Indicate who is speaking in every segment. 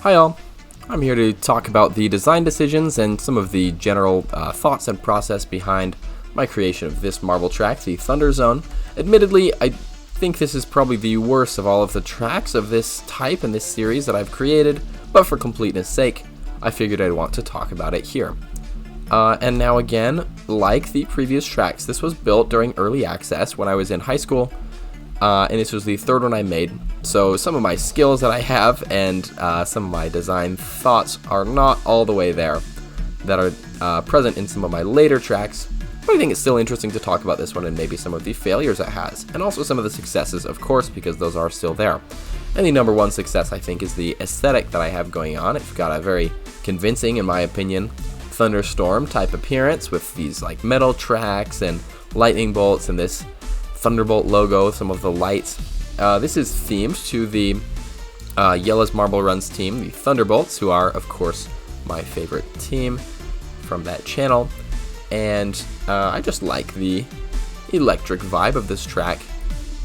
Speaker 1: Hi all, I'm here to talk about the design decisions and some of the general thoughts and process behind my creation of this marble track, the ThunderZone. Admittedly, I think this is probably the worst of all of the tracks of this type in this series that I've created, but for completeness sake, I figured I'd want to talk about it here. And now again, like the previous tracks, this was built during early access when I was in high school, and this was the third one I made. So some of my skills that I have and some of my design thoughts are not all the way there that are present in some of my later tracks, but I think it's still interesting to talk about this one and maybe some of the failures it has, and also some of the successes, of course, because those are still there. And the number one success, I think, is the aesthetic that I have going on. It's got a very convincing, in my opinion, THUNDERSTORM type appearance with these like metal tracks and lightning bolts and this Thunderbolt logo, some of the lights. This is themed to the Yellow's Marble Runs team, the Thunderbolts, who are, of course, my favorite team from that channel. And I just like the electric vibe of this track.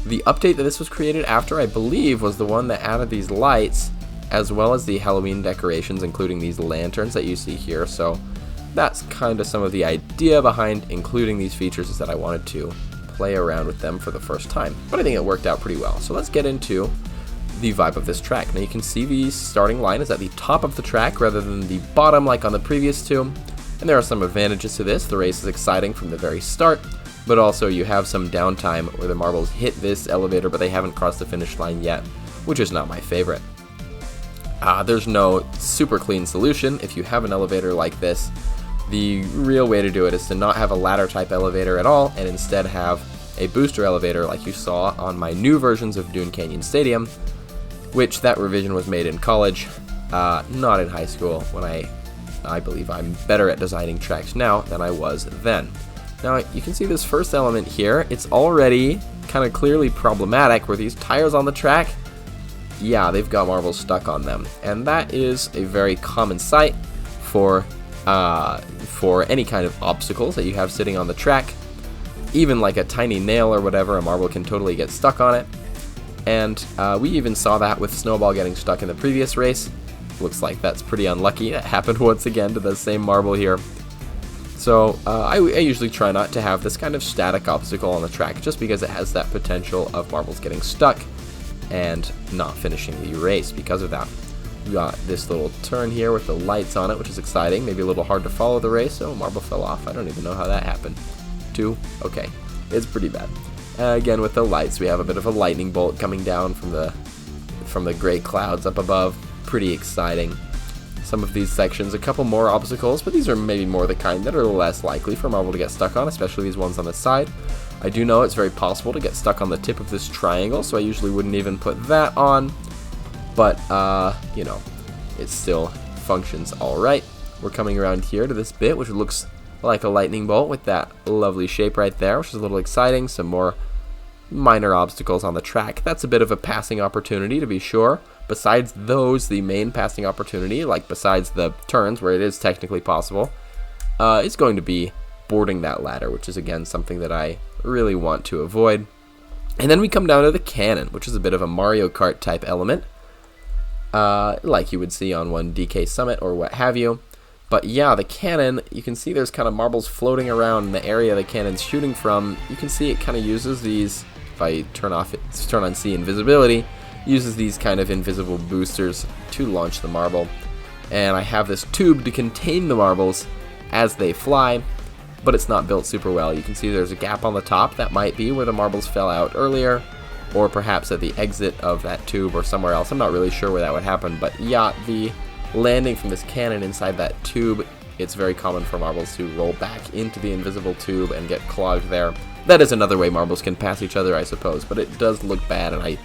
Speaker 1: The update that this was created after, I believe, was the one that added these lights, as well as the Halloween decorations, including these lanterns that you see here. So that's kind of some of the idea behind including these features, is that I wanted to play around with them for the first time, but I think it worked out pretty well. So let's get into the vibe of this track. Now you can see the starting line is at the top of the track rather than the bottom like on the previous two, and there are some advantages to this. The race is exciting from the very start, but also you have some downtime where the marbles hit this elevator but they haven't crossed the finish line yet, which is not my favorite. There's no super clean solution. If you have an elevator like this, the real way to do it is to not have a ladder type elevator at all and instead have a booster elevator like you saw on my new versions of Dune Canyon Stadium, which that revision was made in college, not in high school, when I believe I'm better at designing tracks now than I was then. Now you can see this first element here, it's already kind of clearly problematic where these tires on the track, yeah, they've got marbles stuck on them, and that is a very common sight for any kind of obstacles that you have sitting on the track. Even like a tiny nail or whatever, a marble can totally get stuck on it. And we even saw that with Snowball getting stuck in the previous race. Looks like that's pretty unlucky. That happened once again to the same marble here. So I usually try not to have this kind of static obstacle on the track just because it has that potential of marbles getting stuck and not finishing the race because of that. We got this little turn here with the lights on it, which is exciting. Maybe a little hard to follow the race. Oh, marble fell off. I don't even know how that happened. 2. Okay. It's pretty bad. Again, with the lights, we have a bit of a lightning bolt coming down from the gray clouds up above. Pretty exciting. Some of these sections, a couple more obstacles, but these are maybe more the kind that are less likely for marble to get stuck on, especially these ones on the side. I do know it's very possible to get stuck on the tip of this triangle, so I usually wouldn't even put that on. But, you know, it still functions alright. We're coming around here to this bit, which looks like a lightning bolt with that lovely shape right there, which is a little exciting. Some more minor obstacles on the track. That's a bit of a passing opportunity, to be sure. Besides those, the main passing opportunity, like besides the turns, where it is technically possible, is going to be boarding that ladder, which is, again, something that I really want to avoid. And then we come down to the cannon, which is a bit of a Mario Kart type element. Like you would see on one DK Summit or what have you. But yeah, the cannon, you can see there's kind of marbles floating around in the area the cannon's shooting from. You can see it kind of uses these, if I turn on C invisibility, uses these kind of invisible boosters to launch the marble. And I have this tube to contain the marbles as they fly, but it's not built super well. You can see there's a gap on the top. That might be where the marbles fell out earlier, or perhaps at the exit of that tube or somewhere else. I'm not really sure where that would happen, but yeah, the landing from this cannon inside that tube, it's very common for marbles to roll back into the invisible tube and get clogged there. That is another way marbles can pass each other, I suppose, but it does look bad, and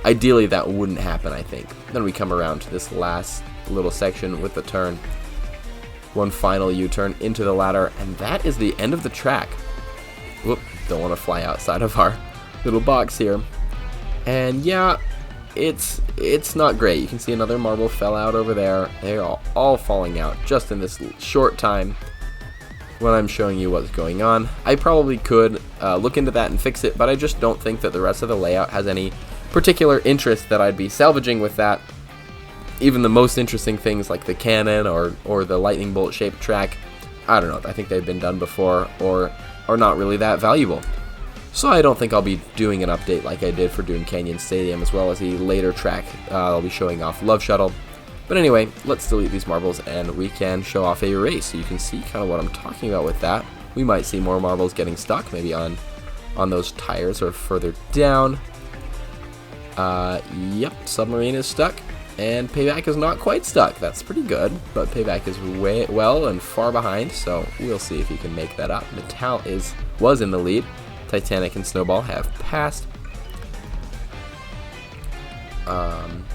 Speaker 1: ideally that wouldn't happen, I think. Then we come around to this last little section with the turn. One final U-turn into the ladder, and that is the end of the track. Whoop, don't want to fly outside of our little box here. And yeah, it's not great. You can see another marble fell out over there. They are all falling out just in this short time when I'm showing you what's going on. I probably could look into that and fix it, but I just don't think that the rest of the layout has any particular interest that I'd be salvaging with that. even the most interesting things like the cannon or the lightning bolt shaped track, I don't know, I think they've been done before or are not really that valuable. So I don't think I'll be doing an update like I did for Dune Canyon Stadium, as well as the later track. I'll be showing off Love Shuttle. But anyway, let's delete these marbles and we can show off a race so you can see kind of what I'm talking about with that. We might see more marbles getting stuck, maybe on those tires or further down. Yep, Submarine is stuck, and Payback is not quite stuck. That's pretty good, but Payback is way well and far behind, so we'll see if he can make that up. Metal was in the lead. Titanic and Snowball have passed.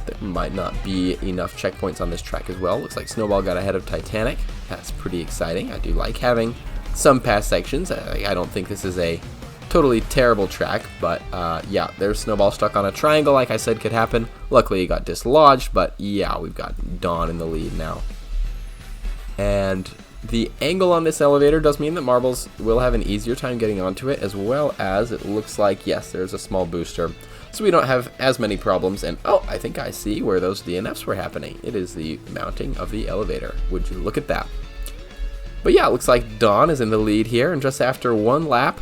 Speaker 1: There might not be enough checkpoints on this track as well. Looks like Snowball got ahead of Titanic. That's pretty exciting. I do like having some pass sections. I don't think this is a totally terrible track, but yeah, there's Snowball stuck on a triangle, like I said could happen. Luckily he got dislodged, but yeah, we've got Dawn in the lead now. And the angle on this elevator does mean that marbles will have an easier time getting onto it, as well as it looks like, yes, there's a small booster, so we don't have as many problems. And oh, I think I see where those DNFs were happening. It is the mounting of the elevator. Would you look at that? But yeah, it looks like Dawn is in the lead here, and just after one lap,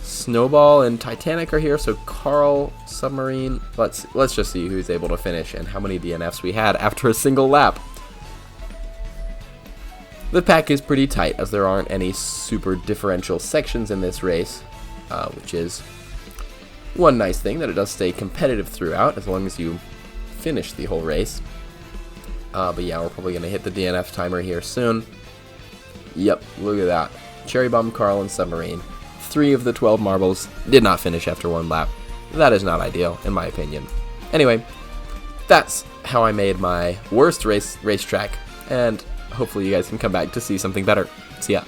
Speaker 1: Snowball and Titanic are here, so Carl, Submarine, let's just see who's able to finish and how many DNFs we had after a single lap. The pack is pretty tight, as there aren't any super differential sections in this race, which is one nice thing, that it does stay competitive throughout as long as you finish the whole race. But yeah, we're probably going to hit the DNF timer here soon. Yep, look at that. Cherry Bomb, Carl, and Submarine. 3 of the 12 marbles did not finish after one lap. That is not ideal, in my opinion. Anyway, that's how I made my worst racetrack, and hopefully you guys can come back to see something better. See ya.